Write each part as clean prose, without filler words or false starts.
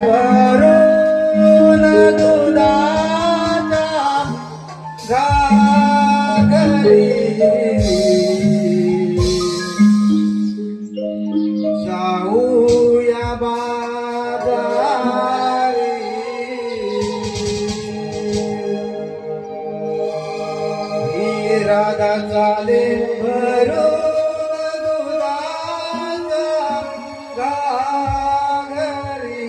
वरून दुधाचा घागरी जाऊया बाजारी ही राधा चाले भरून दुधाचा घागरी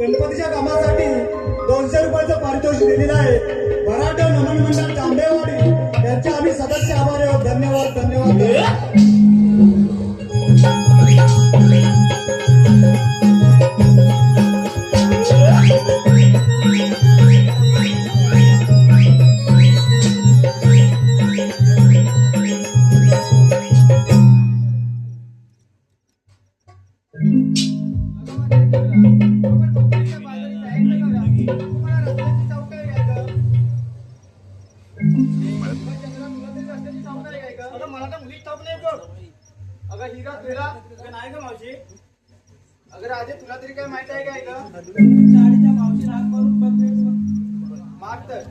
गणपतीच्या कामासाठी 200 रुपयाचं पारितोषिक दिलेलं आहे. मराठा नमन मंडळ तांबेवाडी यांचे आम्ही सदस्य आभारी आहोत. धन्यवाद धन्यवाद. अगं हिरा तुला नाही ग मावशी. अगं राजे तुला तरी काय माहित आहे काय ग? साडीच्या मावशी राग करून माग तर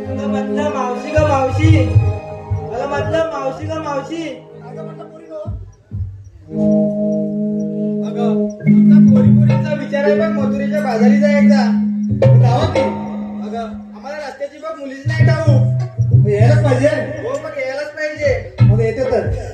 मला म्हटलं मावशी ग मावशी. मला म्हटलं मावशी ग मावशी. अगं तुमचा पोरीपोरीचा विचार आहे बघ मथुरेच्या बाजारी जायचा. गावा की अगं आम्हाला रस्त्याची बघ मुलीच नाही ठाऊ. मग यायलाच पाहिजे. हो मग यायलाच पाहिजे. मग येते तर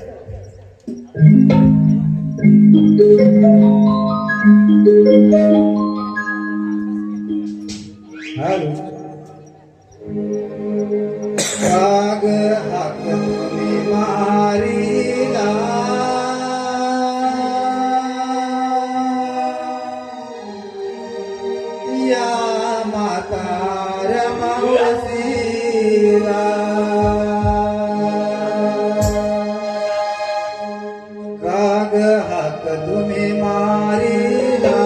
राग हाक तुम्ही मारिला या म्हातार मावशीला. राग हाक तुम्ही मारिला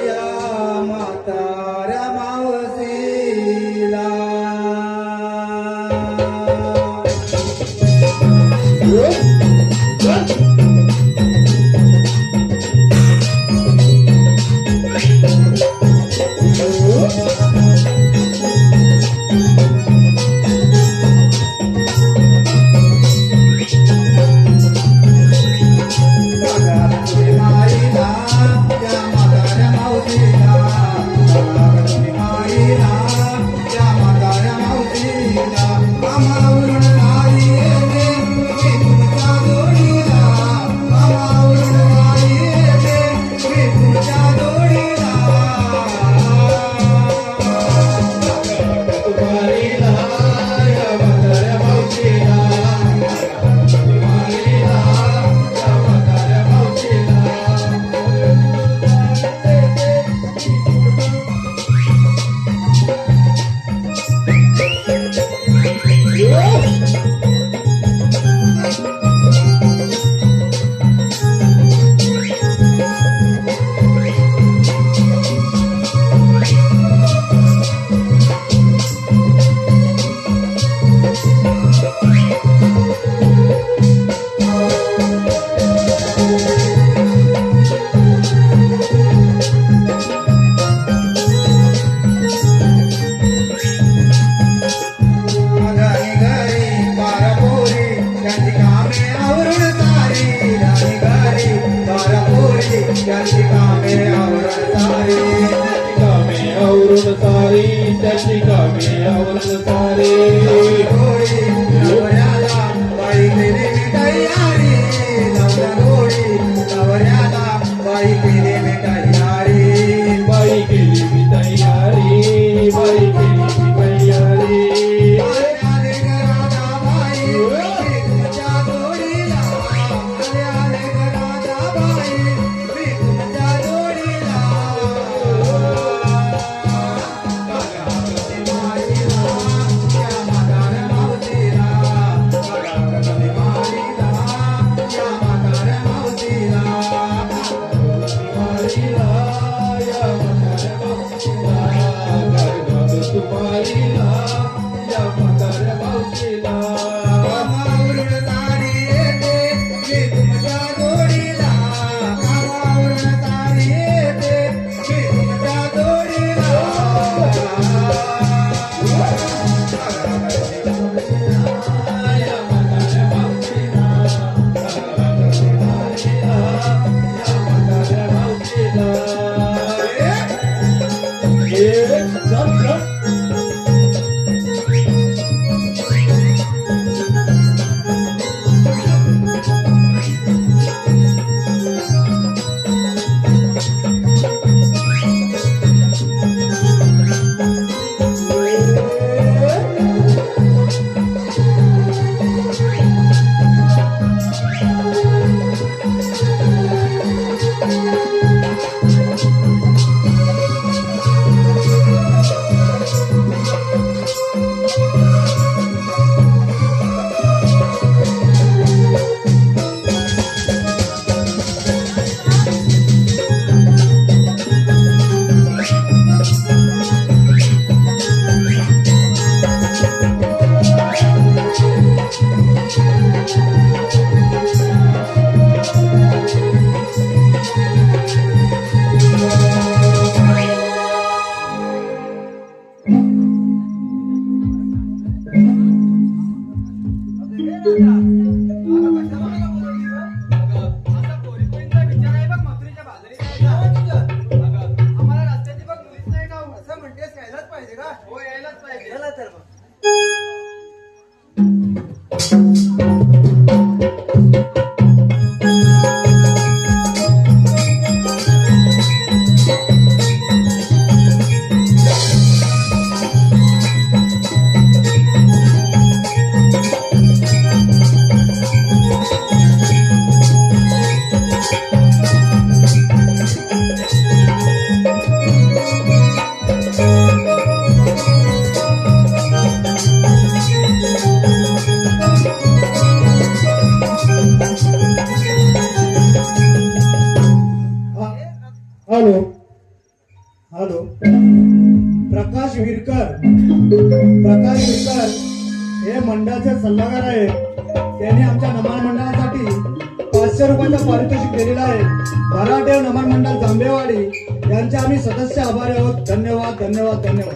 या म्हाताऱ्या मावशीला. राग तुम्ही मारिला या म्हाताऱ्या मावशीला. राग तुम्ही मारिला या म्हाताऱ्या मावशीला. आम्हावरून आई येते मी तुमच्या जोडीला. आम्हावरून आई येते मी तुमच्या जोडीला. तुम्हारीला या म्हाताऱ्या मावशीला. तुम्हारीला या म्हाताऱ्या मावशीला. राणी घरी बारापोरी त्यांची कामे आवरून सारी. राणी घरी बारापोरी त्यांची कामे आवरून सारी. कामे आवरून सारी त्याची कामे आवरून सारी. गोळी नवऱ्याला बाई केली मी तयारी. नवऱ्या गोळी नवऱ्याला बाई केली मी तयारी. बाई केली मी तयारी. बाई केली मी तयारी. आले घराला बाई मी तुमच्या जोडीला. आले घराला बाई मी तुमच्या प्रकाश विरकर हे मंडळाचे सल्लागार आहेत. त्यांनी आमच्या नमन मंडळासाठी 500 रुपयाचं पारितोषिक दिलेलं आहे. भराडेव नमन मंडळ जांभेवाडी यांचे आम्ही सदस्य आभारी आहोत. धन्यवाद धन्यवाद धन्यवाद.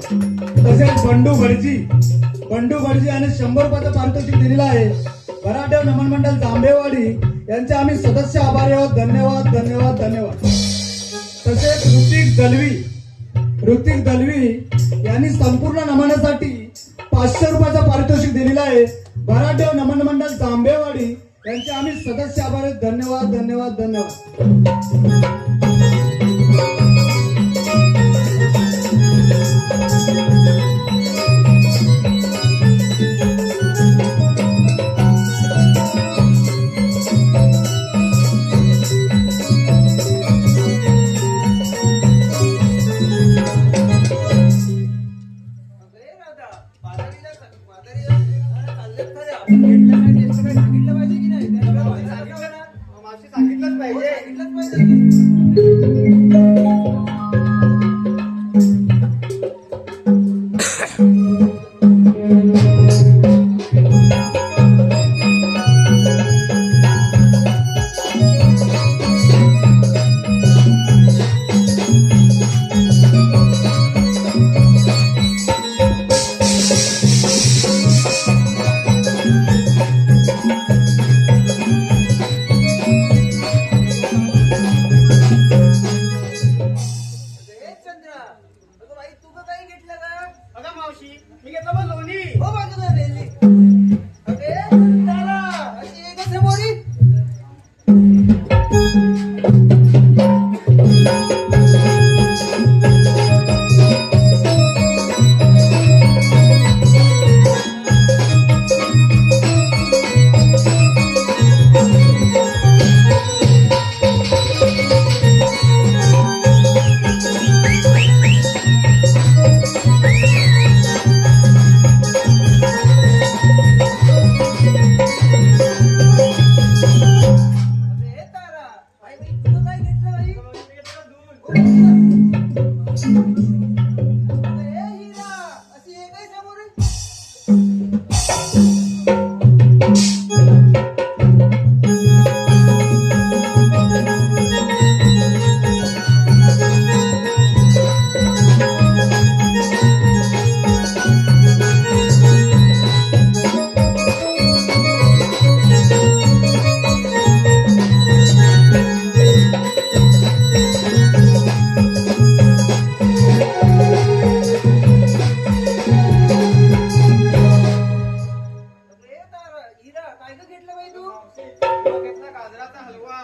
तसेच बंडू भटजी यांनी 100 रुपयाचं पारितोषिक दिलेलं आहे. भराडेव नमन मंडळ जांभेवाडी यांचे आम्ही सदस्य आभारी आहोत. धन्यवाद धन्यवाद धन्यवाद. तसेच ऋतिक दलवी यांनी संपूर्ण नमनासाठी 500 रुपयाचं पारितोषिक दिलेलं आहे. भराडेव नमन मंडळ जांभेवाडी यांचे आम्ही सदस्य आभारी आहोत. धन्यवाद धन्यवाद धन्यवाद. मावशी सांगितलंच पाहिजे. अगं मावशी मी घेतलं बघ लोणी. गाजराचा हलवा.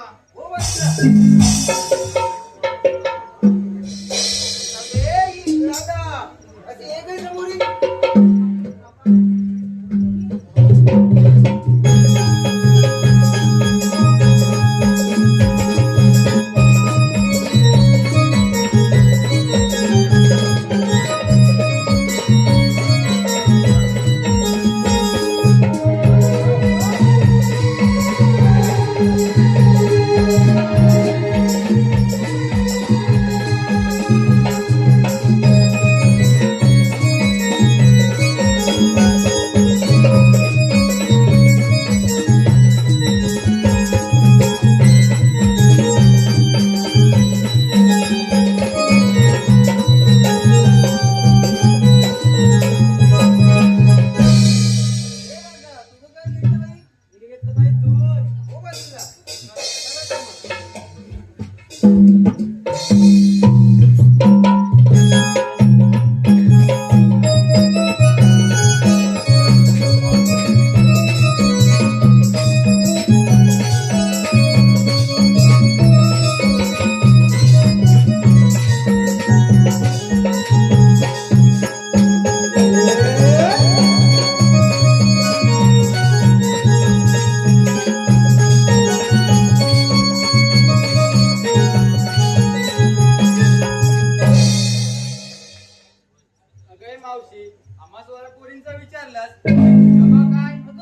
मावशी आम्हा स्वरा पोरींचा विचारलास काय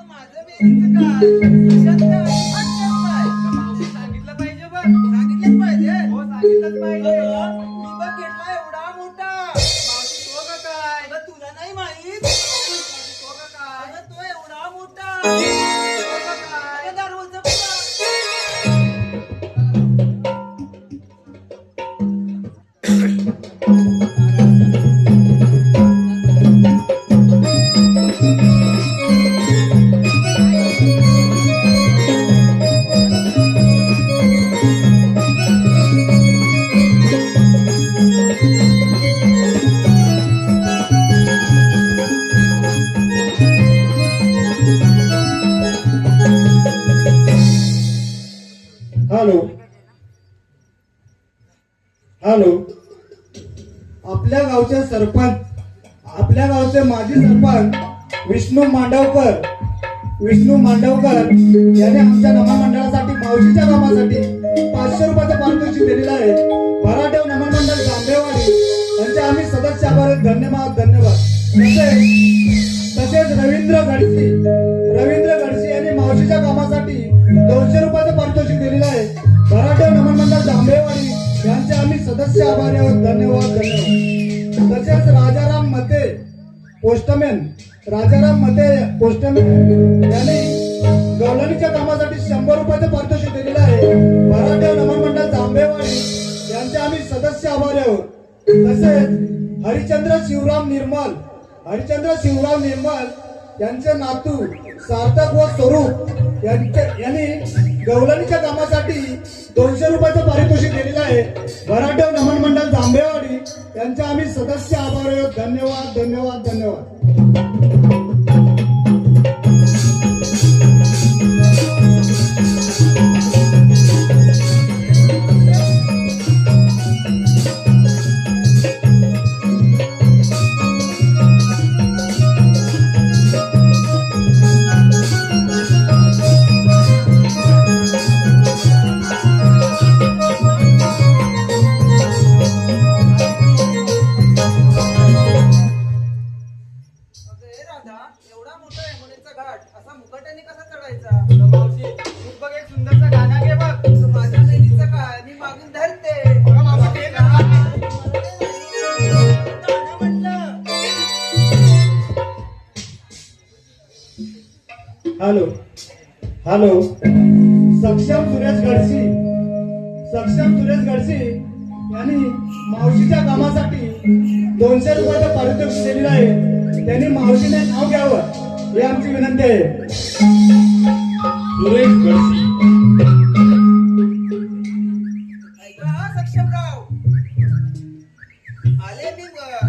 माझं बेरीचं काय मावशी सांगितलं पाहिजे बघ. सांगितलंच पाहिजे. हो सांगितलंच पाहिजे. मी बघ घेतला एवढा मोठा. मावशी तो का काय हॅलो हॅलो आपल्या गावचे सरपंच आपल्या गावचे माजी सरपंच विष्णू मांडवकर यांनी आमच्या नमन मंडळासाठी मावशीच्या कामासाठी 500 रुपयाचं पारितोषिक दिलेलं आहे. भरादेव नमन मंडळ जांभेवाडी यांचे आम्ही सदस्य आभार आहेत. धन्यवाद. तसेच रवींद्र गडसी यांनी मावशीच्या कामासाठी 200 रुपयाचं पारितोषिक दिलेलं आहे. भरादेव नमन मंडळ जांभेवाडी यांचे आम्ही सदस्य आभारी आहोत. धन्यवाद. तसेच राजाराम मते पोस्टमॅन यांनी गवळणीच्या कामासाठी 100 रुपयाचं पारितोषिक दिलेलं आहे. भरादेव नमन मंडळ जांभेवाडी यांचे आम्ही सदस्य आभारी आहोत. तसेच हरिचंद्र शिवराम निर्मल यांचे नातू सार्थक व स्वरूप यांनी गवळणीच्या कामासाठी 200 रुपयाचं पारितोषिक दिलेलं आहे. भरादेव नमन मंडळ जांभेवाडी यांचे आम्ही सदस्य आभारी आहोत. धन्यवाद. अगं हे राधा, एवढा मोठा आहे मुलींचा घाट, असा मुकाट्याने कसा चढायचा? अगं मावशी, तू बघ एक सुंदरसा गाणं घे बघ. अगं माझ्या नैनीचं काय, मी मागून धरते. अगं मावशी, घे ना. गाणं म्हणलं. हॅलो सक्षम सुरेश गडसी यांनी मावशीच्या कामासाठी 200 रुपयाचं पारितोषिक दिलेलं आहे. त्यांनी मावशीने नाव घ्यावं ही आमची विनंती आहे. सुरेश गडसी ऐका हा सक्षमराव, आले मी वर.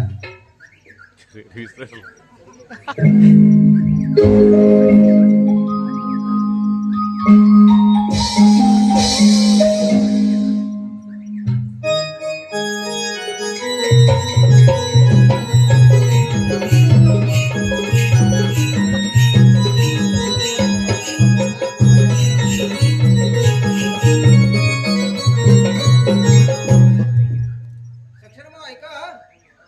सक्षमराव ऐका,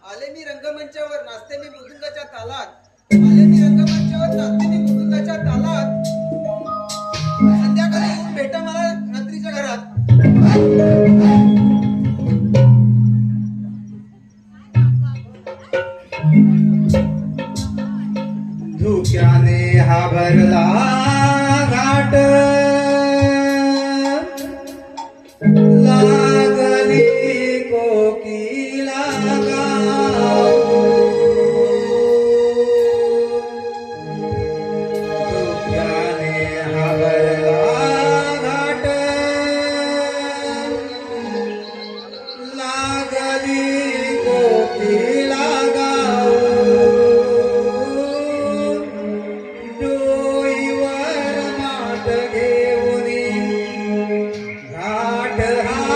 आले मी रंगमंचावर, नाचते मी मृदुंगाच्या तालात. संध्याकाळी येऊन भेटा मला रात्रीच्या घरात. धुक्याने हा भरला घाट लागली कोकिला गाऊ. धुक्याने हा भरला घाट लागली कोकिला गाऊ. डोईवर माठ घेऊन घाट हा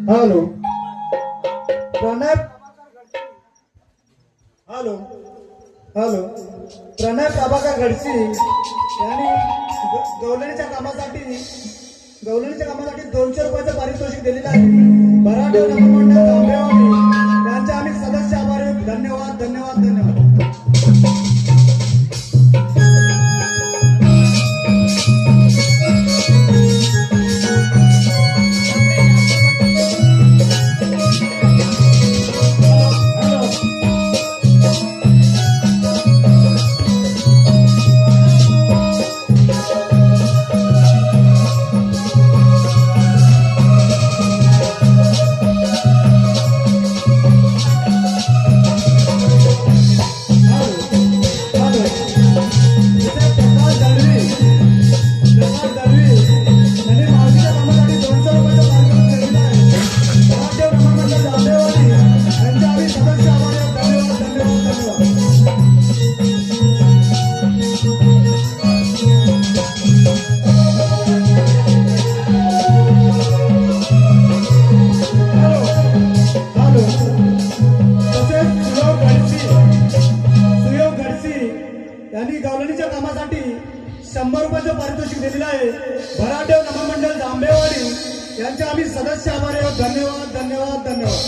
हॅलो प्रणय हॅलो हॅलो प्रणय प्रभाकर गडसी यांनी गवलणीच्या कामासाठी 200 रुपयाचं पारितोषिक दिलेलं आहे. बराटे नमनमंडळ जांभेवाडी यांचे आम्ही सदस्य आभारी आहोत. धन्यवाद धन्यवाद धन्यवाद. यांनी गावलणीच्या कामासाठी 100 रुपयाचं पारितोषिक दिलेलं आहे. भराटेव नमनमंडळ जांभेवाडी यांचे आम्ही सदस्य आभारी आहोत. धन्यवाद धन्यवाद धन्यवाद.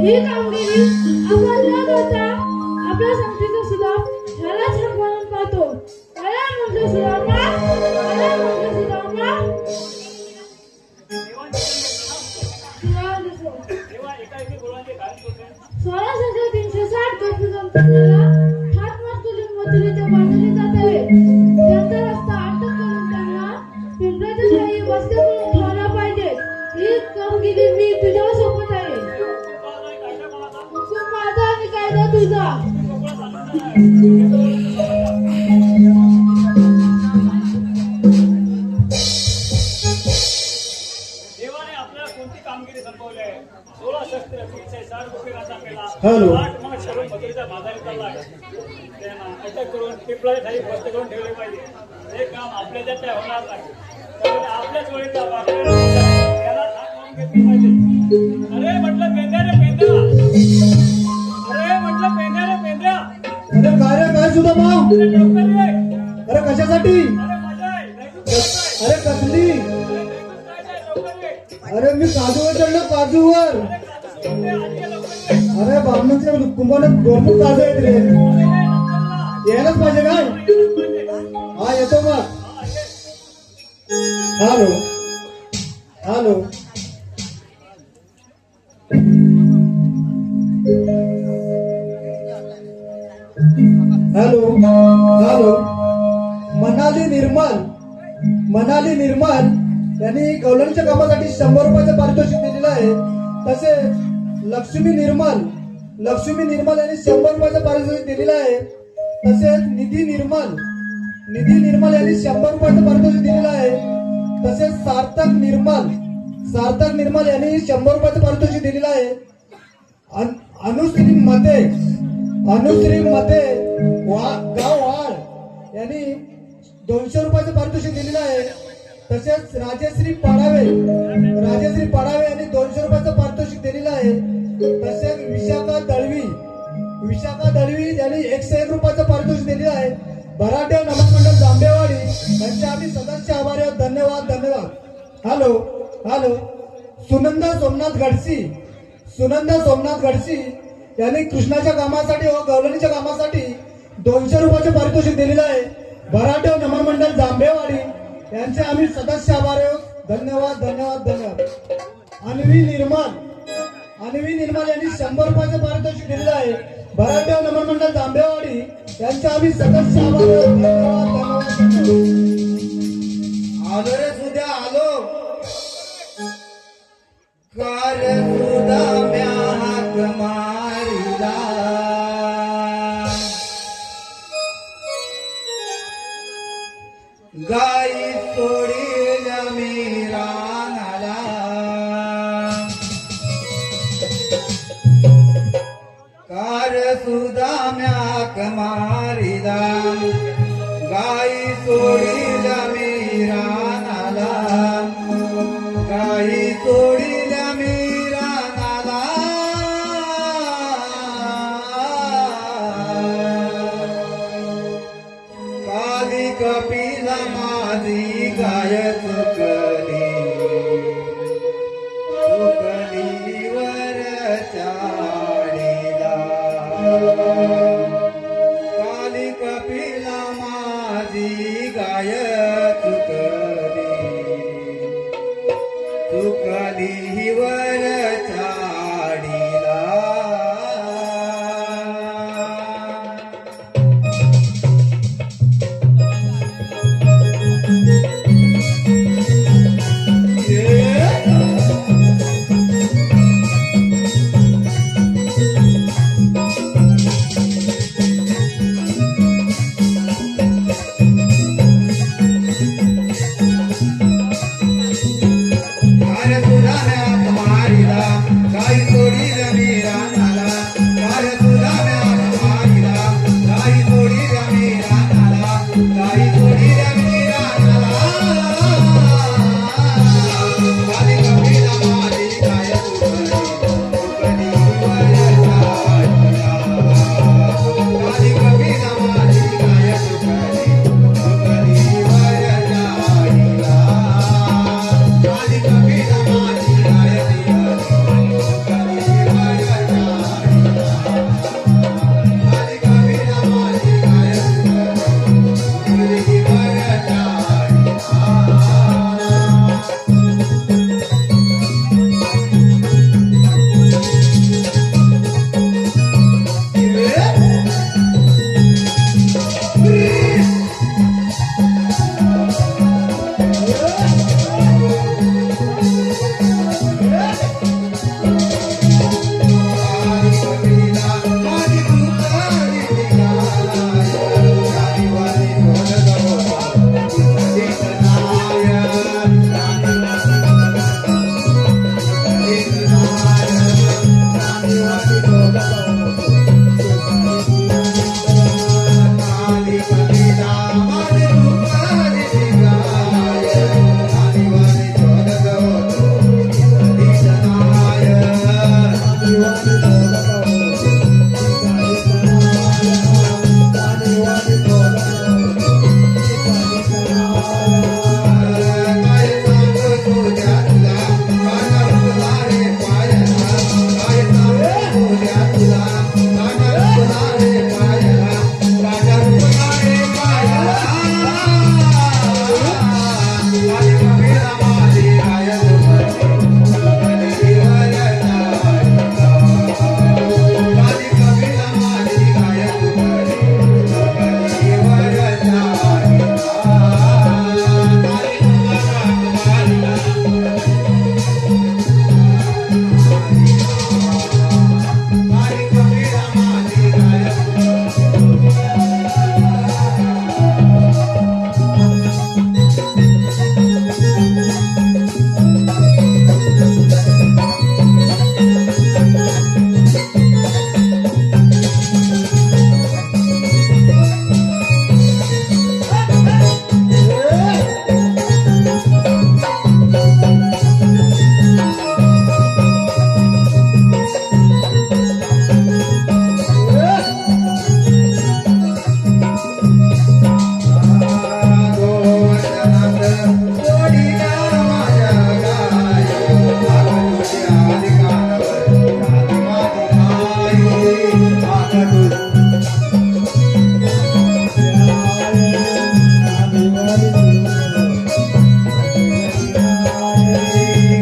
ही कामगिरी आपण न करता आपल्या संस्थेचा सुलाभ ह्यालाच हक म्हणून पाहतो. मला म्हटलं सुलामा, मला म्हटलं सुलामा. सोळा संख्या 360 गोपी कंपनीला हातमार करून मजुरीच्या बाजूने जात आहे. त्यांचा रस्ता अटक करून त्यांना पिंपळाच्या ठाई वस्त्या करून ठेवला पाहिजे. ही कामगिरी मी तुझ्यावर सोपत आहे. हुकूम माझा आणि कायदा तुझा. देवाने आपल्याला कोणती कामगिरी संपवली आहे? 16 शस्त्र 360 रुपये गाचा केला. हॅलो. 8 मास करून मजुरीचा बाजारी चालला त्यांना अटक करून पिंपळाच्या ठाई वस्ते करून ठेवले पाहिजे. हे काम आपल्या ज्यात होणार नाही. त्यामुळे आपल्याच वेळेचा वापर त्याला काम घेतली पाहिजे. अरे म्हटलं पेंद्या रे पेंद्या. अरे म्हटलं पेंद्या रे पेंद्या. अरे काय रे काय सुद्धा भाऊ? अरे लवकर ये. अरे कशासाठी? अरे मजा आहे. नाही तू काय? अरे कसली? अरे नाही तू काय काय लवकर ये. अरे मी काजूवर चढलो काजूवर. अरे काजू सोडते आधी ये लवकर ये. अरे बामणच्या कुंभारात दोन काजू आहेत रे. अरे लवकर ना. यायलाच पाहिजे काय? यायलाच पाहिजे. हा येतो मग. हा, ये. Hello hello hello hello Manali Nirmal यांनी कौलांच्या कामासाठी 100 रुपयाचं पारितोषिक दिलेलं आहे. तसेच लक्ष्मी निर्मल यांनी 100 रुपयाचं पारितोषिक दिलेलं आहे. तसेच निधी निर्मल यांनी 100 रुपयाचं पारितोषिक दिलेलं आहे. तसेच सार्थक निर्मल यांनी 100 रुपयाचं पारितोषिक दिलेलं आहे. अनुश्री मते गाव वाड यांनी 200 रुपयाचं पारितोषिक दिलेलं आहे. तसेच राजश्री पाडावे यांनी 200 रुपयाचं पारितोषिक दिलेलं आहे. तसेच विशाखा दळवी यांनी 101 रुपयाचं पारितोषिक दिलेलं आहे. भराटे नमन मंडळ जांभेवाडी यांचे आम्ही सदस्य आभारी आहोत. धन्यवाद. हॅलो सुनंदा सोमनाथ गडसी यांनी कृष्णाच्या कामासाठी व गवलणीच्या कामासाठी 200 रुपयाचे पारितोषिक दिलेलं आहे. भराटे नमन मंडळ जांभेवाडी यांचे आम्ही सदस्य आभारी आहोत. धन्यवाद. अन्वी निर्मल यांनी 100 रुपयाचे पारितोषिक दिलेलं आहे. भराटे नमन मंडळ जांभेवाडी यांचे आम्ही सदस्य आभारी आहोत. धन्यवाद. आलो रे सुद्या आलो. कार सुद्धा म्या हाक मारिला. गाई सोडील्या मी रानाला. कार सुद्धा म्या हाक मारिला. गाई सोडील्या मी रानाला. गाई सोडील्या मी रानाला. काली कपिला माझी गाय चुकली. वर चाडीला. काली कपिला माझी गाय चुकली वर चाडीला.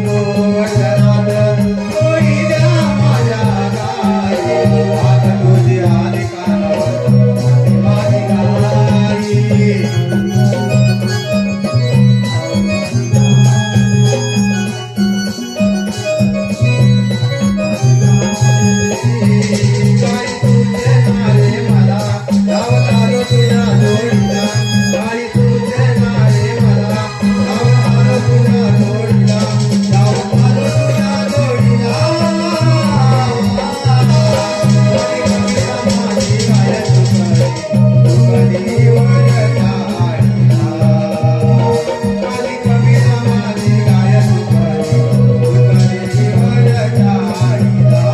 गोवर्धनात कोळील्या माझ्या गाई, आज तुझी आली कानावर माझी गाई. गाई तुझे नारे मला लावतालो तुझ्या जोडीला, गाई तुझे नारे मला लावतालो तुझ्या जोडीला, लावतालो तुझ्या जोडीला. माझी गाय तुकडी वरच्या आडीला, माझी कविता माझी गाय तुकडी वरच्या आडीला.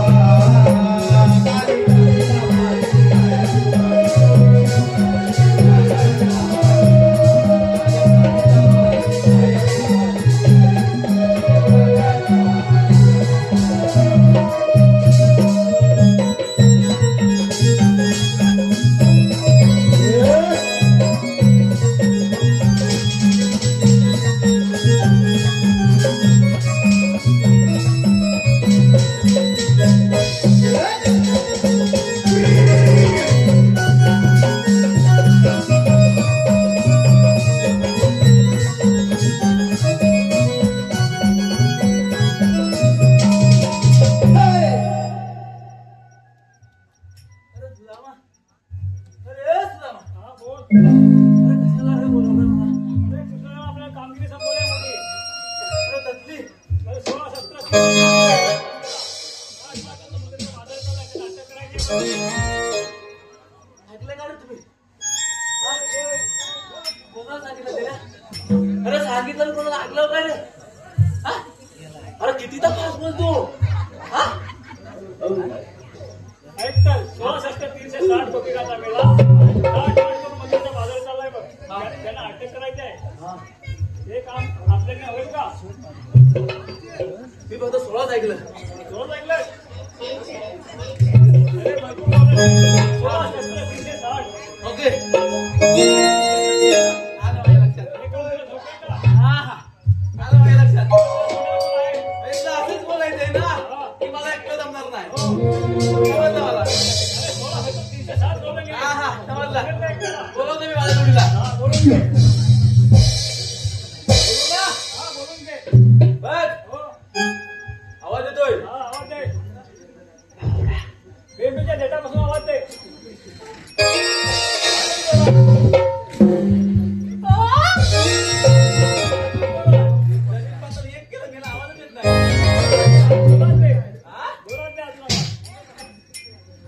अरे सुदामा, अरे सुदामा, हा बोल. अरे कशाला रे बोलवलं मला? अरे कृष्णाने आपल्याला कामगिरी संपवली आहे मोठी. अरे तसली अरे 16 शस्त्र आज माताचं मुलीचं वादळ चालू आहे, ते नाटक करायचे. ऐकलं का रे तुम्ही? हा? कोणाला सांगितलं ते रे? अरे सांगितलं कोणाला ऐकलं काय रे? हा? अरे कितीदा पास बोलतो? हा? ऐक चल, 16 शस्त्र 360 गोपिकाचा मेला. गाठ गाठ करून मंदिराचा बाजार चाललाय बघ. त्यांना अटक करायची आहे. हा. हे काम आपल्याकडे होईल का? मी फक्त 16च ऐकलं. रोज ऐकलंय? अरे भरपूर बोलले. 16 शस्त्र 360. ओके. आलं माझ्या लक्षात. हे कोण तुला झोपेल का? हा, हा. आलं माझ्या लक्षात. कोण आहे? एकदा असंच बोलायचंय ना की मला एकटं जमणार नाही. समजलं मला? अरे 16 शस्त्र 360 जोडले गेले. हा, हा. समजलं. समजलं एकट्याला? बोलवतो मी माझ्या जोडीला. हा, बोलून घे. बोलू ना? हा, बोलून घे. बघ. हो. आवाज येतोय. हा, आवाज दे. बेबीच्या डेटापासून आवाज दे. नवीन पात्र एक केलं गेलं आवाजच येत नाही. जोरात दे. हा? जोरात दे अजून आवाज.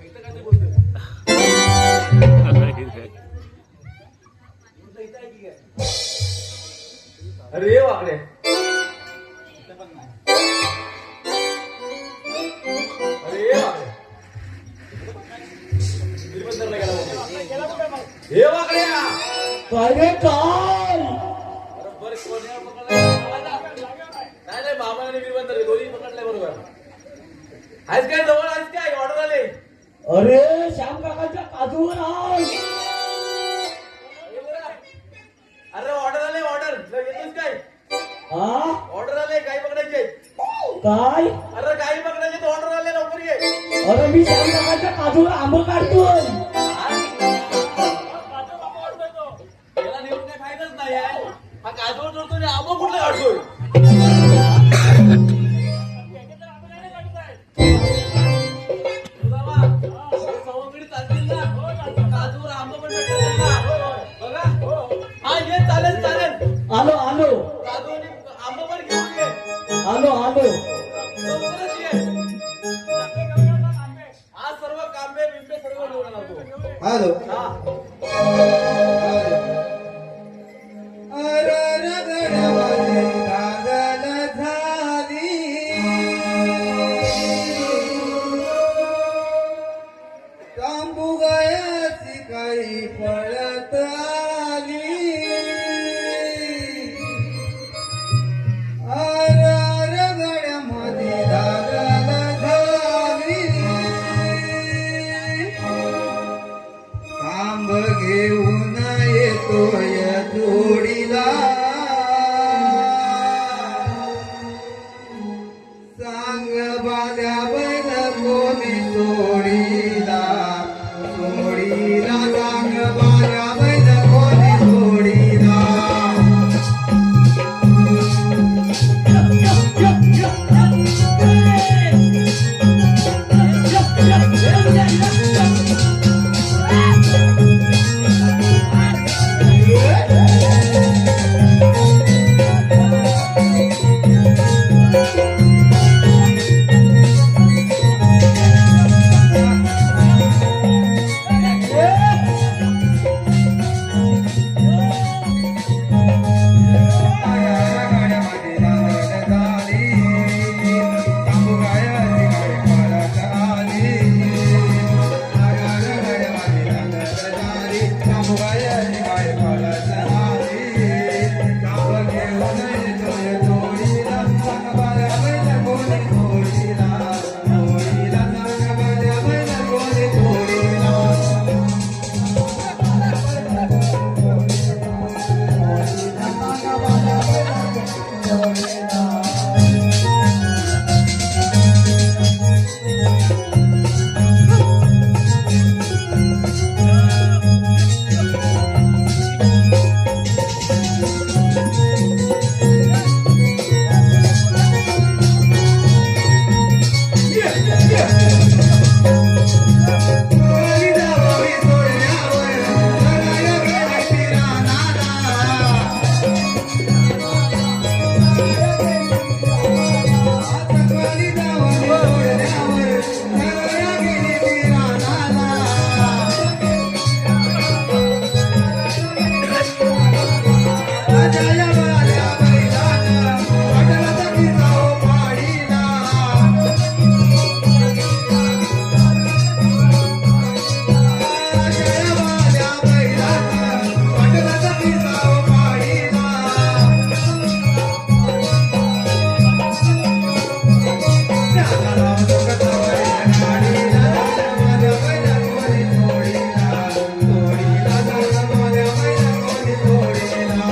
इथं काय ते बोलतोय? इथं आहे की काय? अरे बापरे. इथं पण नाही. अरे बापरे. बिलबंदरला गेला बोलतोय. गेला कुठे मग? हे वाकड्या. काय रे काय? अरे बरं कोणी पकडलं? नाही नाही बाबा आणि बिलबंदर दोन्ही पकडले बरोबर. आहेस काय जवळ आहेस काय ऑर्डर आले? अरे श्याम काकाच्या काजूवर आहे. अरे ऑर्डर आले ऑर्डर येतोस काय? हा ऑर्डर आले गाई पकडायचे. काय? अरे गाई पकडायचे ऑर्डर आले लवकर ये. अरे मी श्याम काकाच्या काजूवर आंबा काढतोय. याला नेऊन काय फायदाच नाही आहे. हा काजूवर जोडतो आणि आंबा कुठला काढतोय? तुला बा, हे सवंगडी चालतील ना? काजूवर आंबा पण भेटतात ना? बघा. हा ये चालेल चालेल. आलो आलो काजू आणि आंबा पण घेऊन ये. आलो आलो. लवकरच ये. आज सर्व कांबे बिंबे सर्व घेऊन आलो. हॅलो. हा. अरे रगड्यामध्ये दागल झाली, तांबू गयाची काही पळत आली. अरे रगड्यामध्ये दागल झाली, खांब घेऊन येतोय जोडीला. जय बाल्या बैलानं पाटलाचा किसा हो पाडीला. जय बाल्या बैलानं पाटलाचा किसा हो पाडीला. त्याला लावतो कथावरी गाडीला, माझ्या बैलांवरी जोडीला. जोडीला जाऊन माझ्या बैलांवरी जोडीला.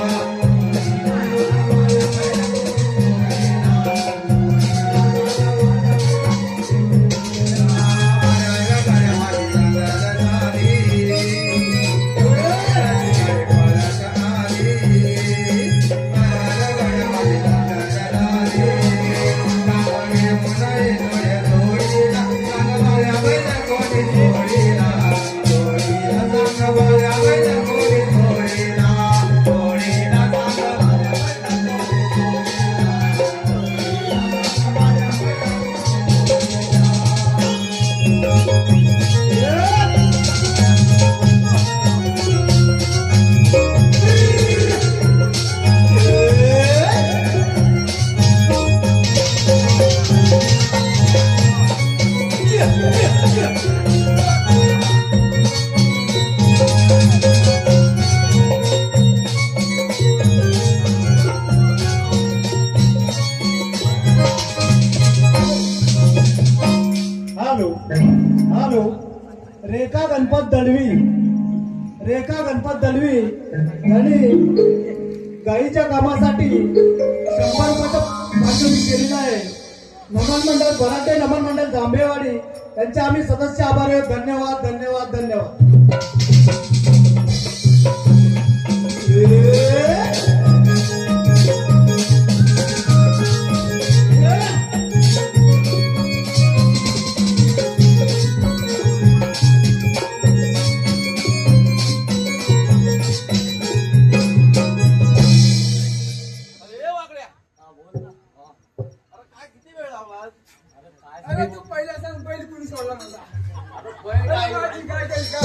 हॅलो हॅलो, रेखा गणपत दळवी, रेखा गणपत दळवी यांनी गाईच्या कामासाठी 100 रुपयाचं पारितोषिक केलेलं आहे. नमन मंडळ भराटे, नमन मंडळ जांभेवाडी यांचे आम्ही सदस्य आभारी आहोत. धन्यवाद धन्यवाद धन्यवाद. अरे वाकड्या. अरे काय किती वेळ लावला? अरे तू पहिला सांग, पहिली कुणी सोडला मला. अरे बैल अरे काय माझी काय काय का?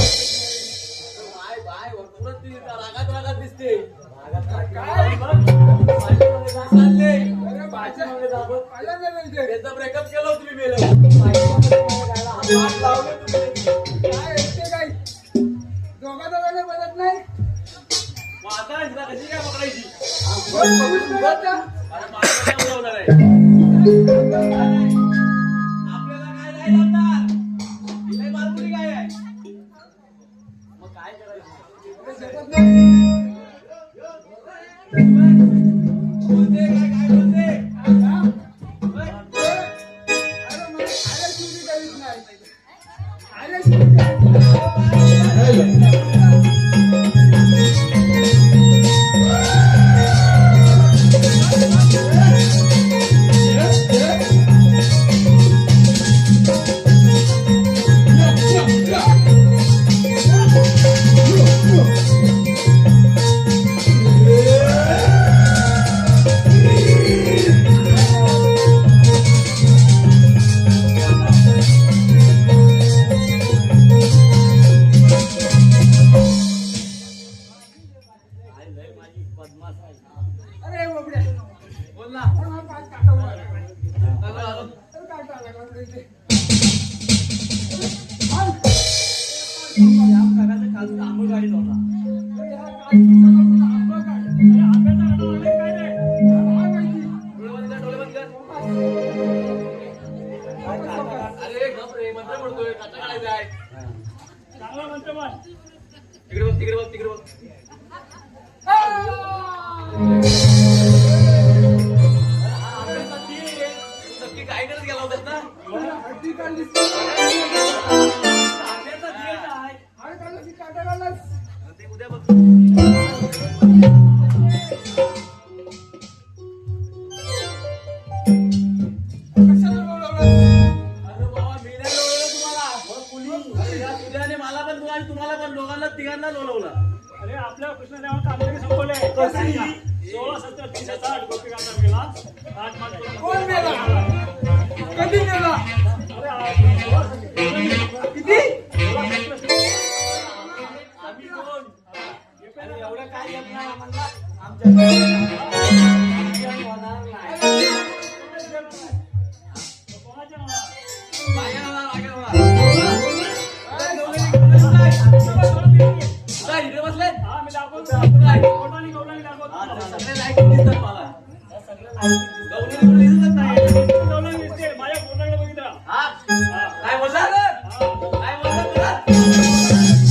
बाय बाय भरपूरच ती रागात रागात दिसते. काय? चालले अरे माझ्या नाही इथे. त्याचा ब्रेकअप केलं तुम्ही मेलं. हात लावले तुम्ही. काय येते काय? दोघांना बदलत नाही. मग आता हिला कशी काय पकडायची? बघून बघत जा. अरे माझं काय उडवणार आहे? आपल्याला काय नाही जमणार. हिला मालपुरी काय आहे? मग काय करायचं? अरे शपथ नाही. बोलते काय बोलते? हा? अरे मला खायला शिवली काहीच नाही. खायला शिवली काहीच नाही. काय लय माझी बदमाश आहे. अरे बापरे. बोल ना. अरे मला पाच काटा उडवला. आलो, आलो. अरे काटा आला का इथे? हा? या काकाचं काल आंबा गाडीत होता. अरे हा काळजीचा आपण आंबा काढ. अरे आंब्याचा आंबा आलाय काय नाही. काय माहिती? डोळे बंद कर, डोळे बंद कर. अरे गप रे, मंत्र म्हणतोय, काटा काढायचा आहे. चांगला म्हणतो मग. तिकडे बघ, तिकडे बघ, तिकडे बघ. आ! तू नक्की काय करत गेला होतास ना? हड्डी काढलीस. आंब्याचा दिवस आहे. हाड काढलास की काटा काढलास? ते उद्या बघ. कशाला बोलवलास? अरे बाबा, मी नाही लोळवलं तुम्हाला. अरे या तुझ्याने मला पण बोला आणि तुम्हाला पण, दोघांना तिघांना लोळवलं. अरे आपल्या कृष्णदेवाचं आंदोलन संपवले. 16/17/360 गोपिकांचा मेला. राजमार्ग कोण मेला? कधी मेला? अरे आ- किती? आम्ही कोण? आणि एवढं काय येत नाही आम्हाला. कोणाच्या नावाला? इकडे बसले हा, मी दाखवतो. काय? कोणाला गवळणी दाखवतो. सगळे लाईट दिसतात मला गवळणी दिसत नाही गवळणी दिसते. माझ्या फोटोकडे बघितला. हा? हा. काय बोलला काय बोलला तुला?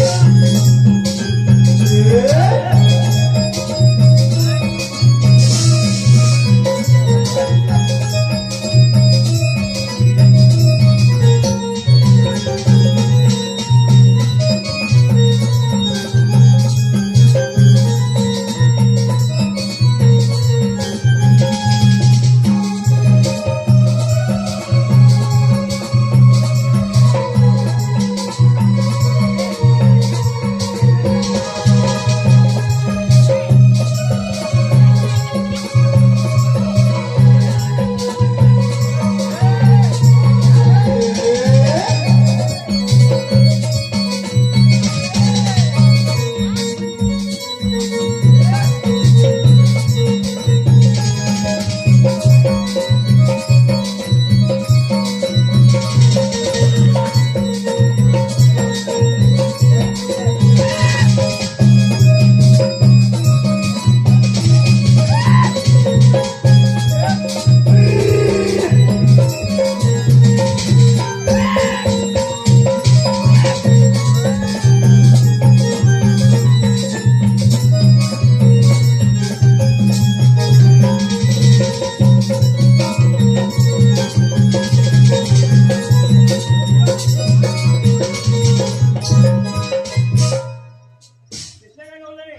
दिसले काय गवळणी?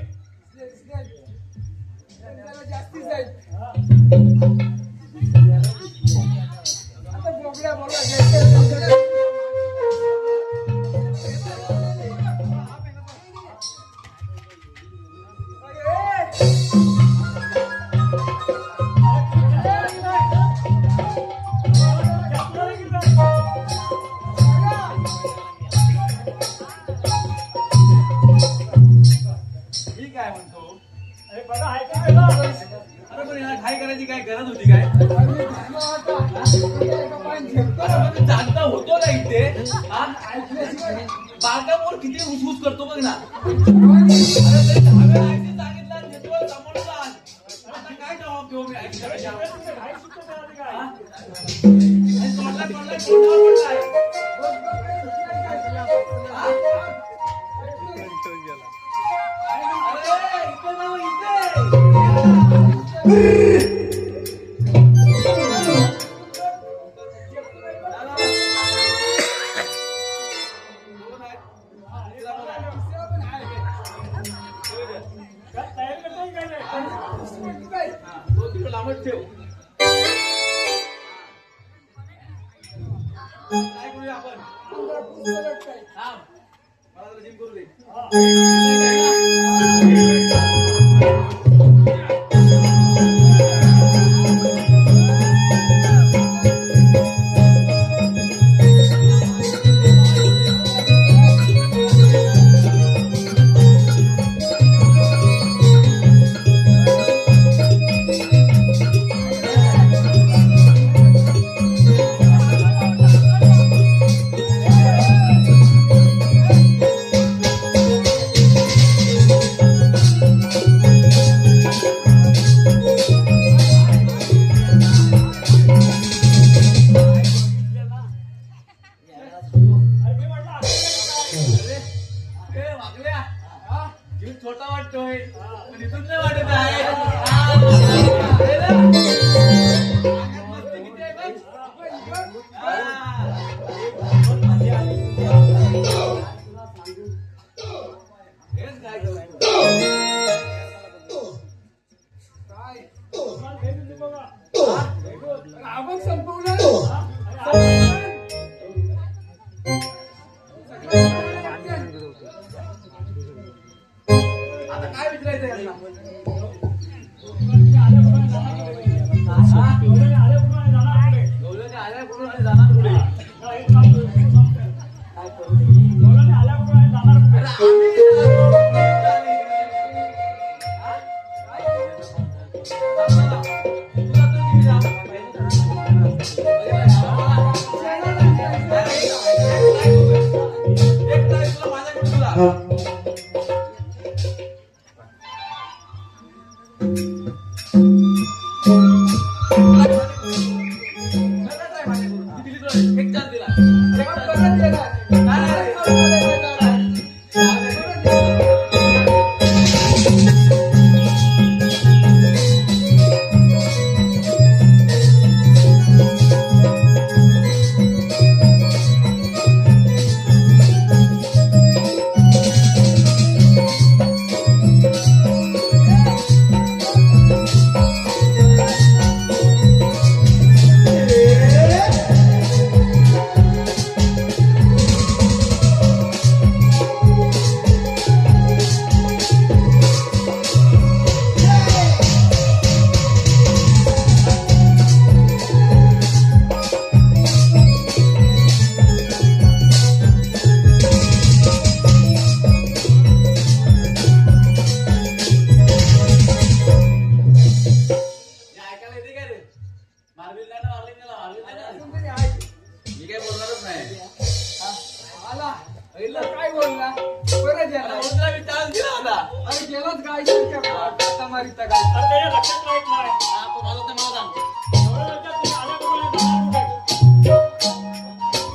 जास्तीच आहे. हा. आता बोबड्या बोला मी काय म्हणतो अरे बघा, हाय का त्याला? अरे पण याला काय करायची काय गरज होती काय अरे पण जाणता होतो ना इथे हा? बालकामोर किती हुसहुस करतो बघ ना अरे तरी 10 वेळा ऐकून सांगितलं आणि नेटवर समोर जा. आता काय जबाब देऊ मी ऐकण्यापेक्षा? हाय सुद्धा त्याला ते काय? हा? आणि तोंडावर पडलाय. हा? अरे इथे जाऊ इथे काय तयारी करताय काय नाही? दोन किलो लांबच ठेव काय करूया आपण थांब. मला जरा जिम करू दे हा. अरे मी म्हटलं असं काय? ए वागल्या जीव छोटा वाटतोय पण इथून नाही वाटत आहे हे ना? अंगात मस्ती किती आहे बघ. हेच काय करू? तुम्हाला हे दिसते बघा. आवक संपवलं आता काय विचारायचं यांना गवळणी आल्याप्रमाणे जाणार कुठे? हा? गवळणी आल्याप्रमाणे जाणार कुठे? गवळणी आल्या कुठून आणि जाणार पुढे हा, हे काम करू. काय करू? गवळणी आल्याप्रमाणे जाणार कुठे? अरे आम्ही हा. एक चान्स दिला. एक चान्स. ऐकायला येते का रे? मारबील नाही ना, मारली नाही ना, मारली नाही ना. मी काय बोलणारच नाही. आला काय बोलला परत आता बोलतोय मी चान्स दिला होता. अरे गेलाच काय आता मारिता काय अरे त्याच्या लक्षात राहत नाही हा, तो मला तर मला सांग. एवढं लक्षात तुम्ही आल्याबरोबर जाणार कुठे?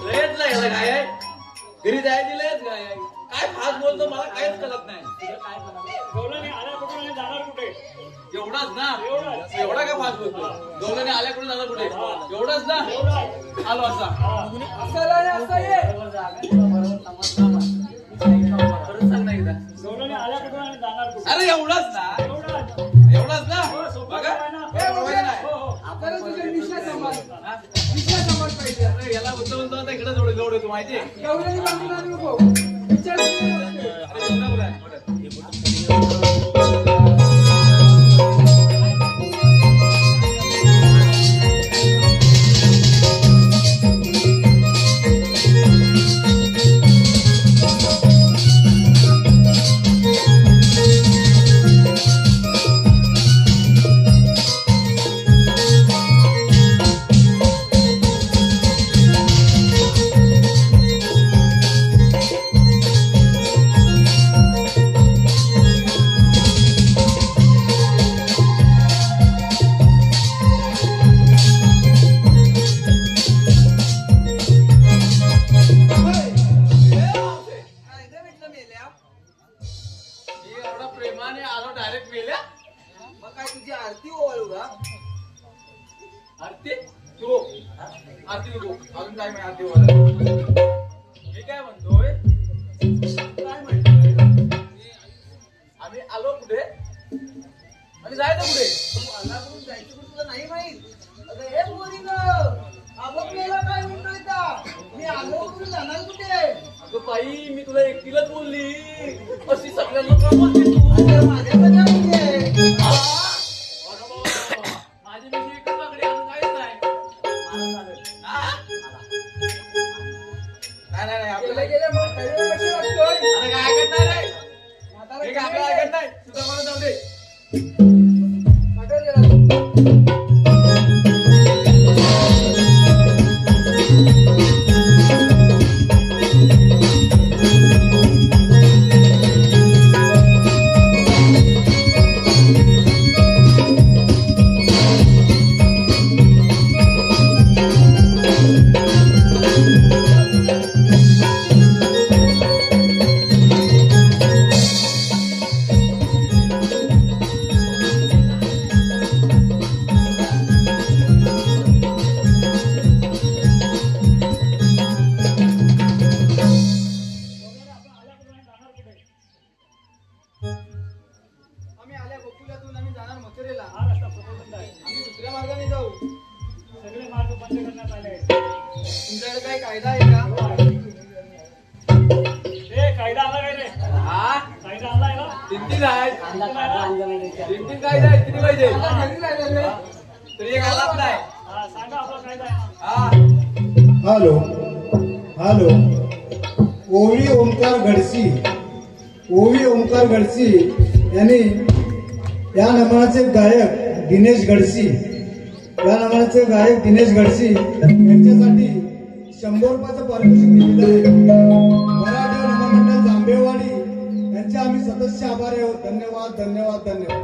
लयच नाही याला काय आहे? घरी जायची लयच काय आहे? काय फास्ट बोलतो मला काहीच कळत नाही. गवळणी आल्याबरोबर आणि जाणार कुठे? एवढाच ना एवढाच. एवढा काय फास्ट बोलतो? गवल्याने आल्या कुठे जाणार कुठे? एवढाच ना एवढं. आलो असा. असं नाही असं ये परत सांग ना एकदा. गवळणी आल्याबरोबर आणि जाणार कुठे? अरे एवढाच ना एवढंच. एवढाच ना हो, सोपं बघा आहे ना. बरोबर नाही. हो, हो. आपल्याला तुझे विषय समज हा? विषय समज पाहिजे अरे याला बोलतो आता इकडे जोड जोड येतो माहिती आहे? गवळणी बाजूला आणू नको विचार अरे एवढा बोला बरं. काय भेटलं मेल्या मी एवढा प्रेमाने आलो डायरेक्ट मेल्या. मग काय तुझी आरती ओवाळू का आरती नको आरती नको अजून काय नाही आरती बोला. मी काय म्हणतोय काय म्हणतोय आम्ही आलो कुठे आणि जायचं कुठे? तू आला करून जायचं पण तुला नाही माहित अगं हे पोरी ग आपल्याला काय म्हणतोय का मी आलो करून जाणार कुठे अगं बाई मी तुला एकटीलाच बोलली अशी सगळ्यांना का बोलते तू? अरे माझ्याकडे म्हणजे हा? अरे बाबा, माझी मिशी एकच बाकडे अजून काहीच नाही. हा? नाही गेले आपल्याला गेले म्हातारीला कशी वाटतोय अरे काय ऐकत नाही रे म्हातारा हे काय आपल्याला ऐकत नाही तुझा मला जाऊ दे. पाठव जरा. आम्ही आल्या गोकुलातून आम्ही जाणार मथुरेला हा रस्ता पकडून जाईल. आम्ही दुसऱ्या मार्गाने जाऊ सगळे मार्ग बंद करण्यात आले आहेत. तुमच्याकडे काही कायदा आहे का ए, कायदा आला काय रे? हा कायदा आलाय ना? तीन आहेत तीन कायदे आहेत किती पाहिजे आता घरी राहिलेलो आहे. तरी एक आलाच नाही. हा, सांगा आपला कायदा आहे ना. हा हॅलो हॅलो ओवी ओंकार गडसी ओवी ओंकार गडसी यांनी या नमनाचे गायक दिनेश गडसी, या नावाचे गायक दिनेश गडसी यांच्यासाठी 100 रुपयाचं पारितोषिक दिलेलं आहे. मराठा नमन मंडळ जांभेवाडी यांचे आम्ही सदस्य आभारी आहोत. धन्यवाद धन्यवाद धन्यवाद.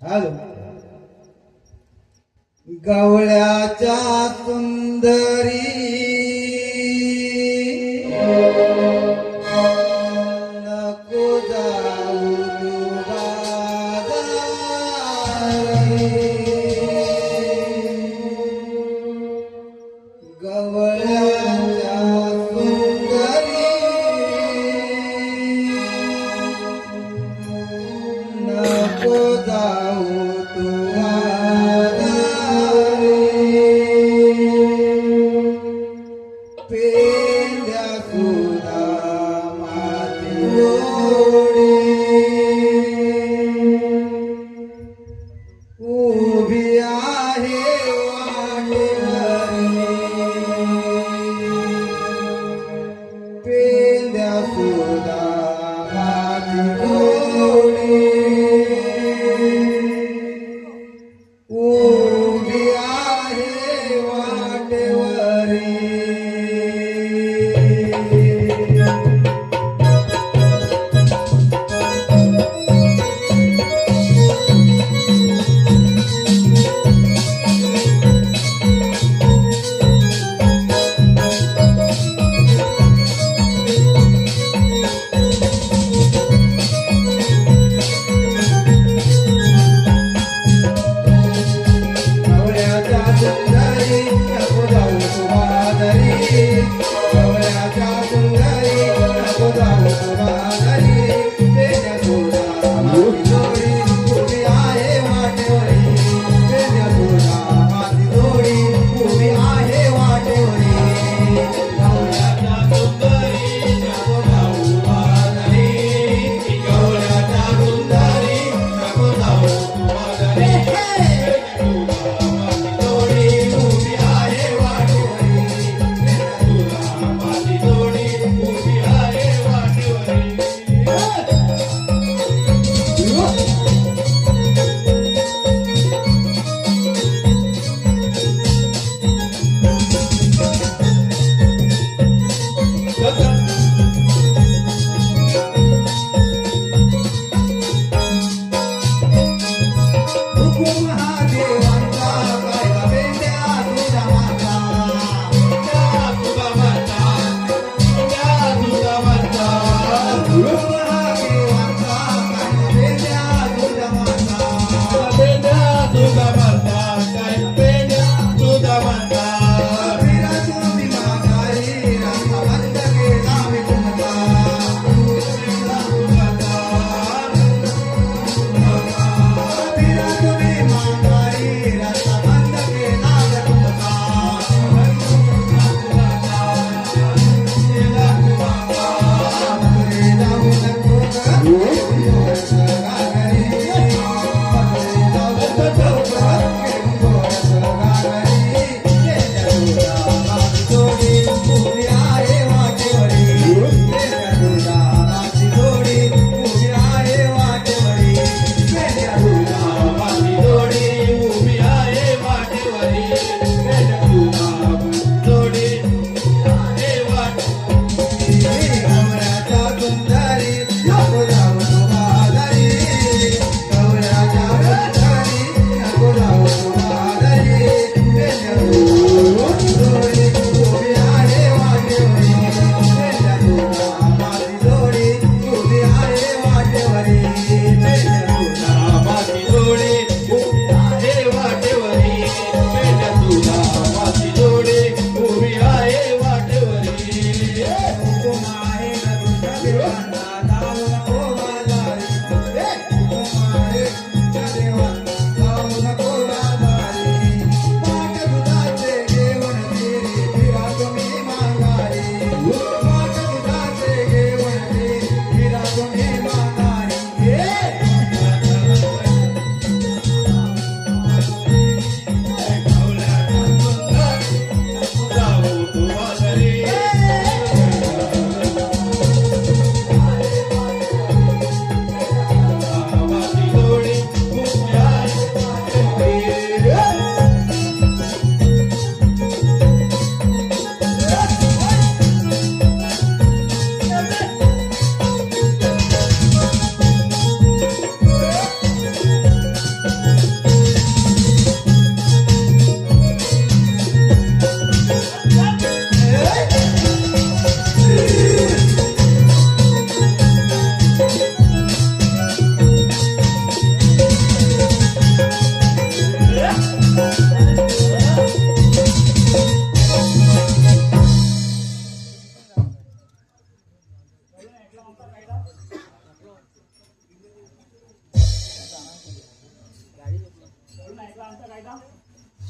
हॅलो. गवळ्याच्या सुंदरी नको जाऊ तू बाजारी. गवळ्याच्या सुंदरी नको जाऊ तू बाजारी.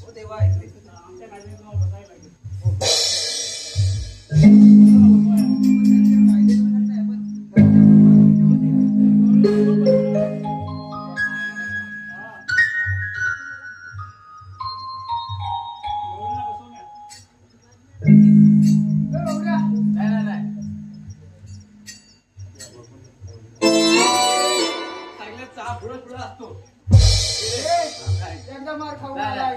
हो देवा ऐकते. आमच्या काळजीने तुम्हाला बसायला लागेल. कायदेनुसार नाही, पण गौरीला बसवून या. नाही चांगल्या चहा पुढं पुढं असतो. एकदा मार खाऊन नाही, आलाय.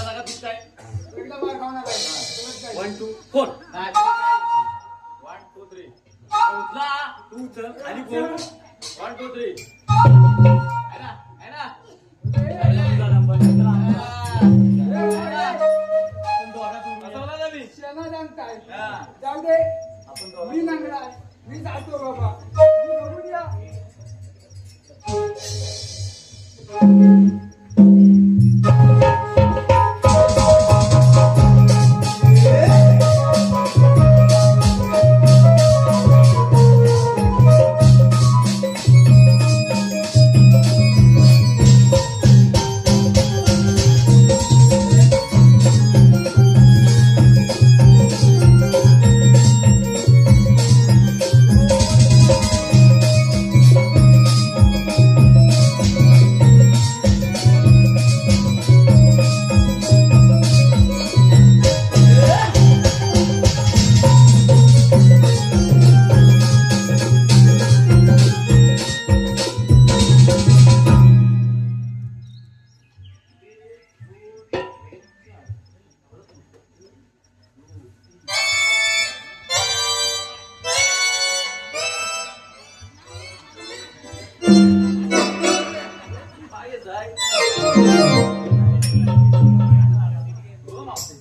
जागा दिसताय. एकदा मार खाऊन आलाय. परत काय? 1 2 4 1 2 3 उचला तू उचल आणि बोल 1 2 3 आहे ना तुझा नंबर घेतला आमचा. बसवला ना मी. शेणा जाणताय. हा. जाऊ दे. मी नांगराय. मी जातो बाबा. मी बघून या. पाय जाय. हो मावशी.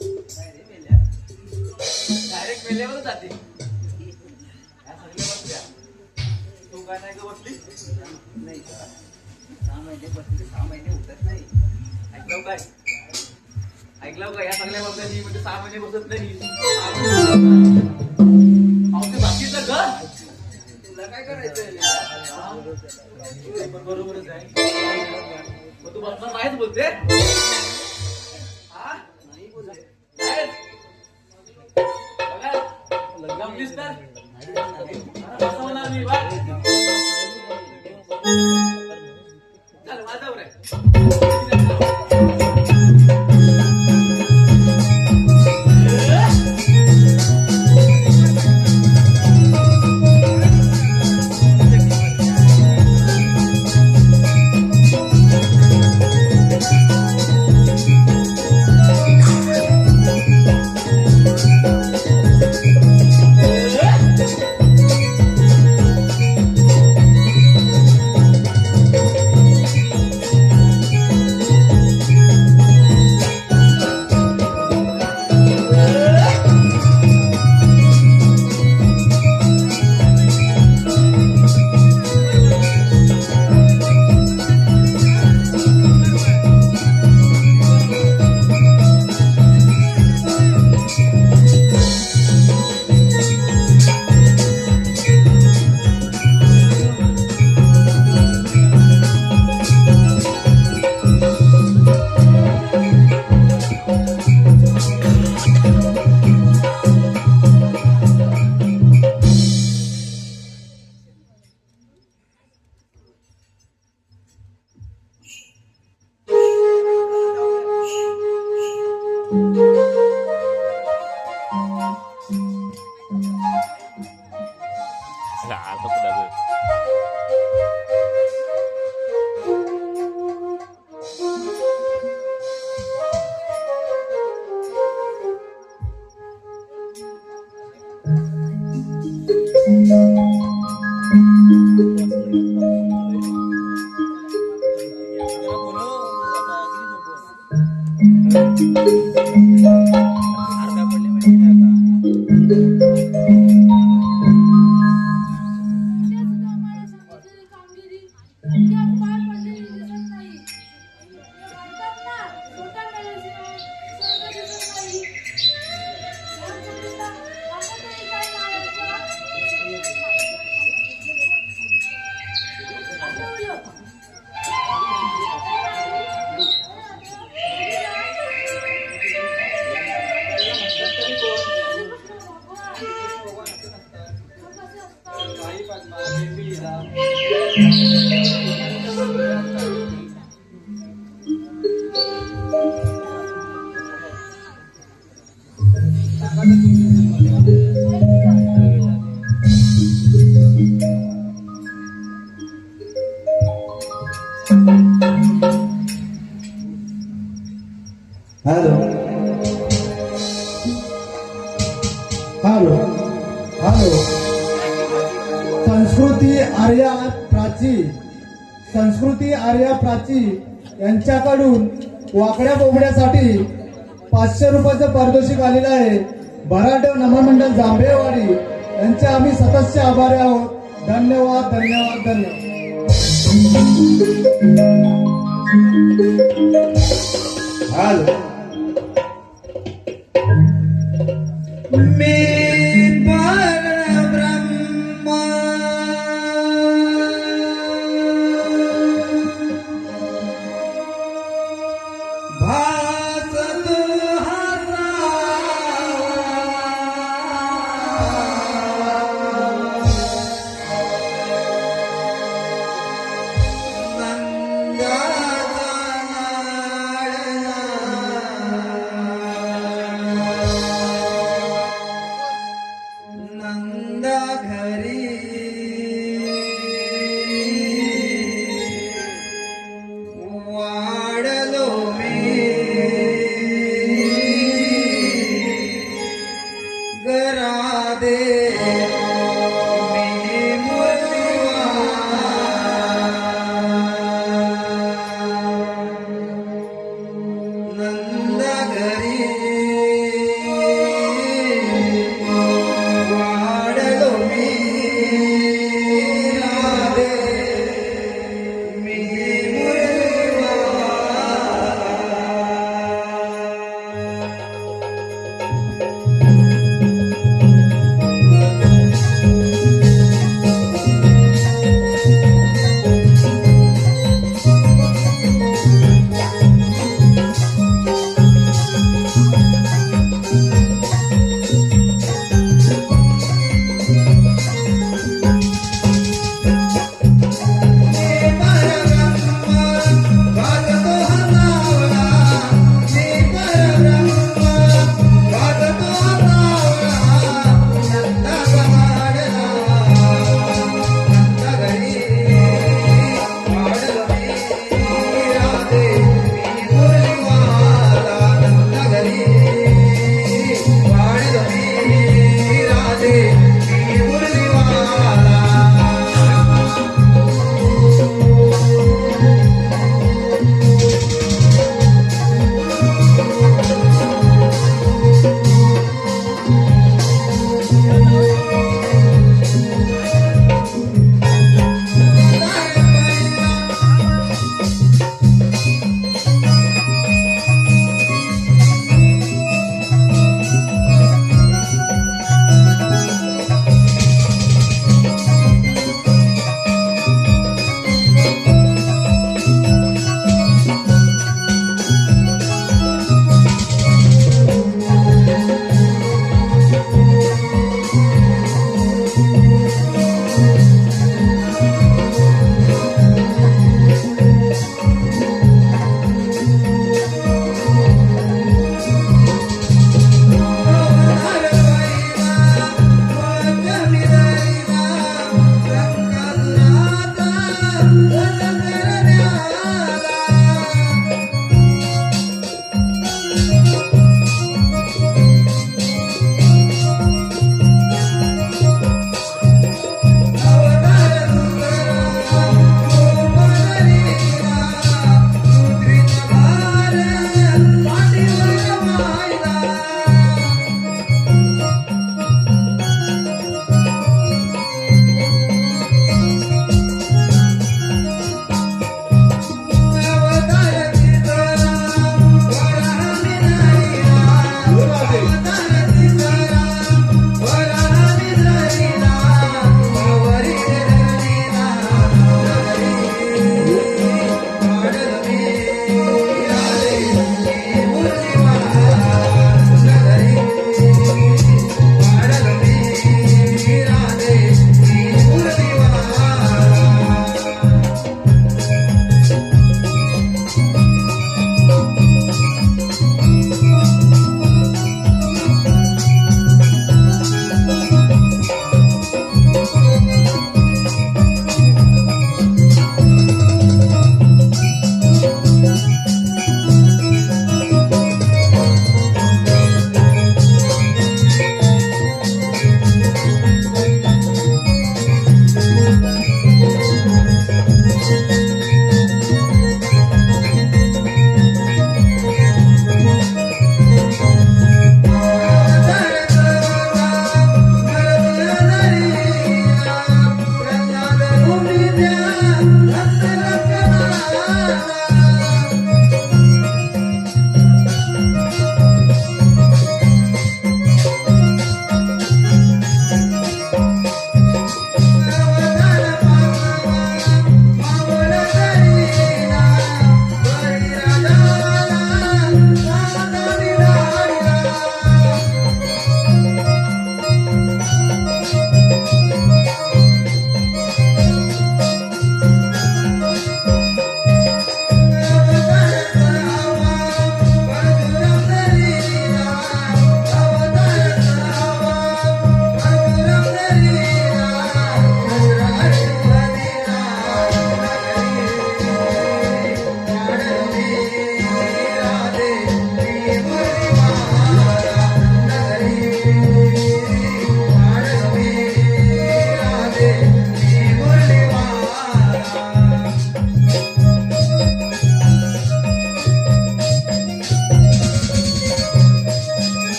डायरेक्ट मेल्यावर जाते. या सगळ्या बसल्या. तू काय नाही का बसली? नाही का? 6 महिने बसले, 6 महिने उठत नाही. ऐकलं काय? ऐकलं का? या सगळ्या बसल्या म्हणजे 6 महिने बसत नाही. मावशी बाकीचं घर तुला काय करायचंय? पण बरोबरच आहे. मग तू बसणार नाहीच बोलते. हा? नाही बोलले. नाहीच. बघा, जमलीस तर बसवणार मी बघ. चल वाजव रे. हॅलो हॅलो हॅलो संस्कृती आर्या प्राची यांच्याकडून वाकड्या बोबड्यासाठी 500 रुपयाचं पारितोषिक आलेलं आहे. भराटेव नमन मंडळ जांभेवाडी यांचे आम्ही सततचे आभारी आहोत. धन्यवाद धन्यवाद धन्यवाद. हॅलो मी परब्रह्म भासतो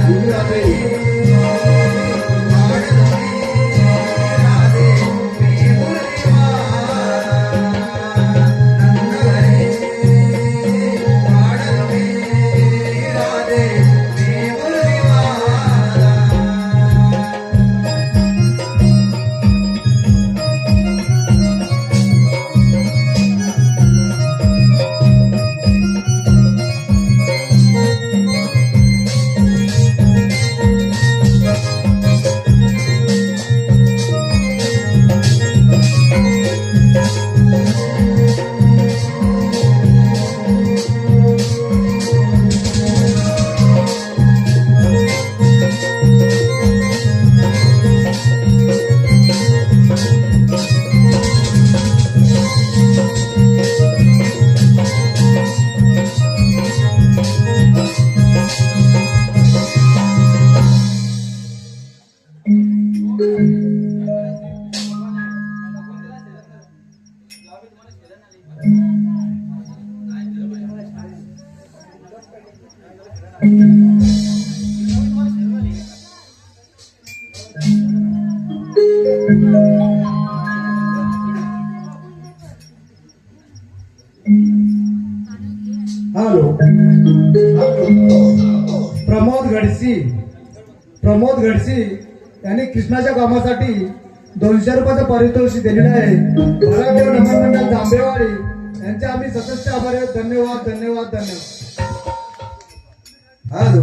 राधे राधे मी हॅलो प्रमोद गडसी यांनी कृष्णाच्या कामासाठी 200 रुपयाचं पारितोषिक दिलेलं आहे. भरादेव नमन मंडळ जांभेवाडी यांचे आम्ही सतत आभार आहे. धन्यवाद धन्यवाद धन्यवाद. हॅलो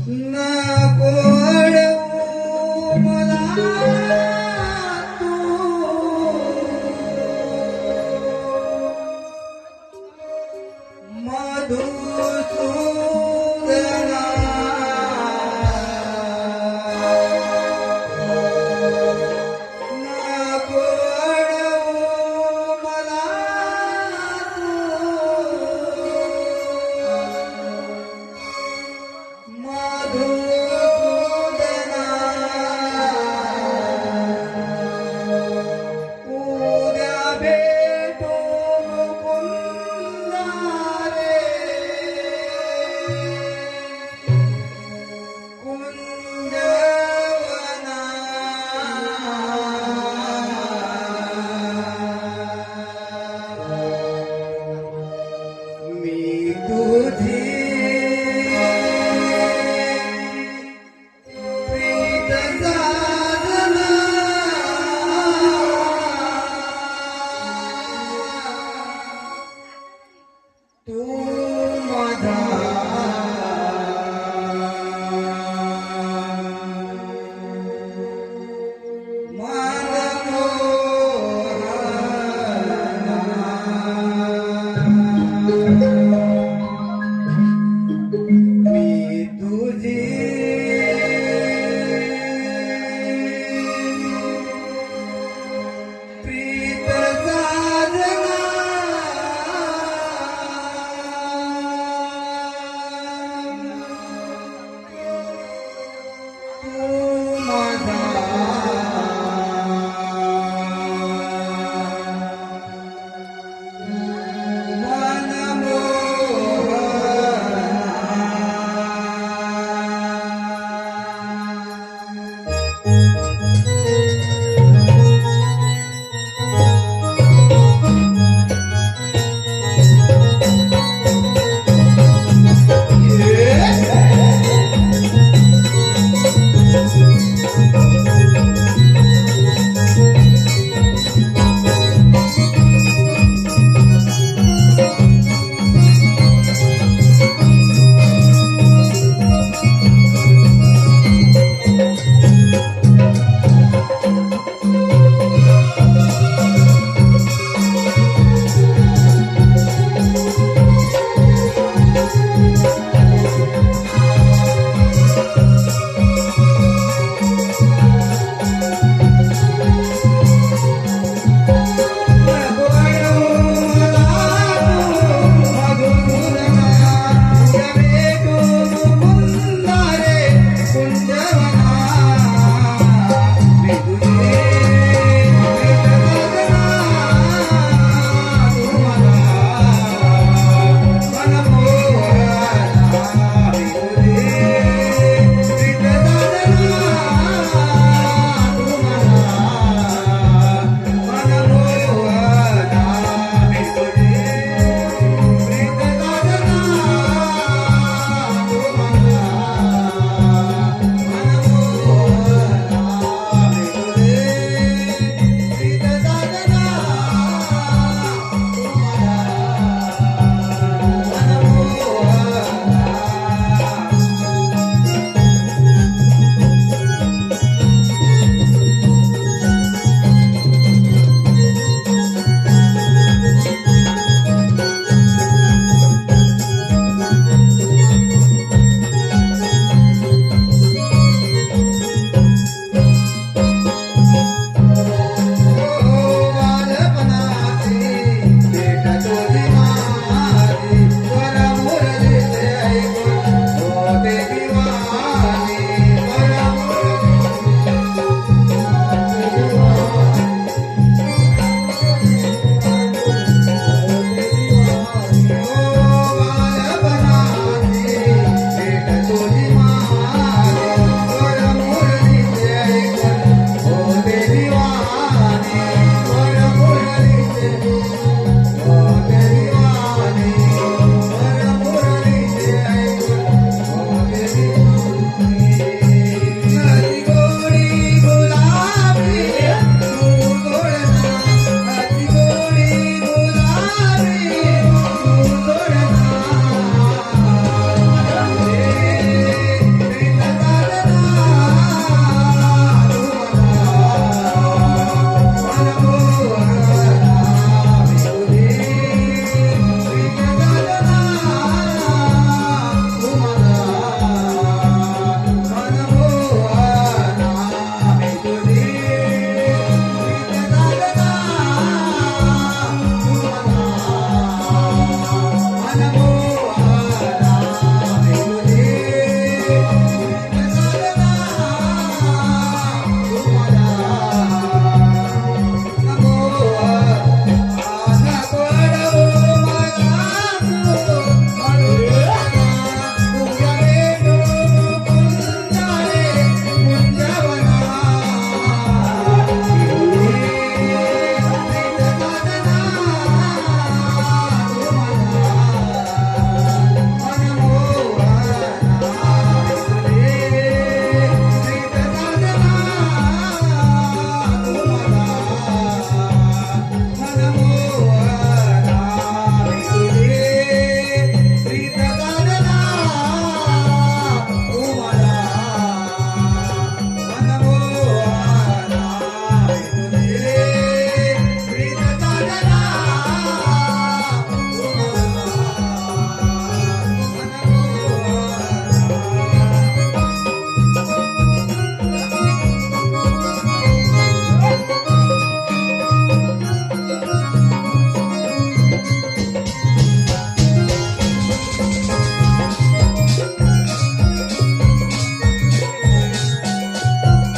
नको अडवू मला तू मधुसूदना नको अडवू मला मधुसूदना उद्या भेटू मुकुंदा रे कुंजवना मी तुझी प्रीत साधना तू माझा मी तुझी प्रीत साधना तू माझा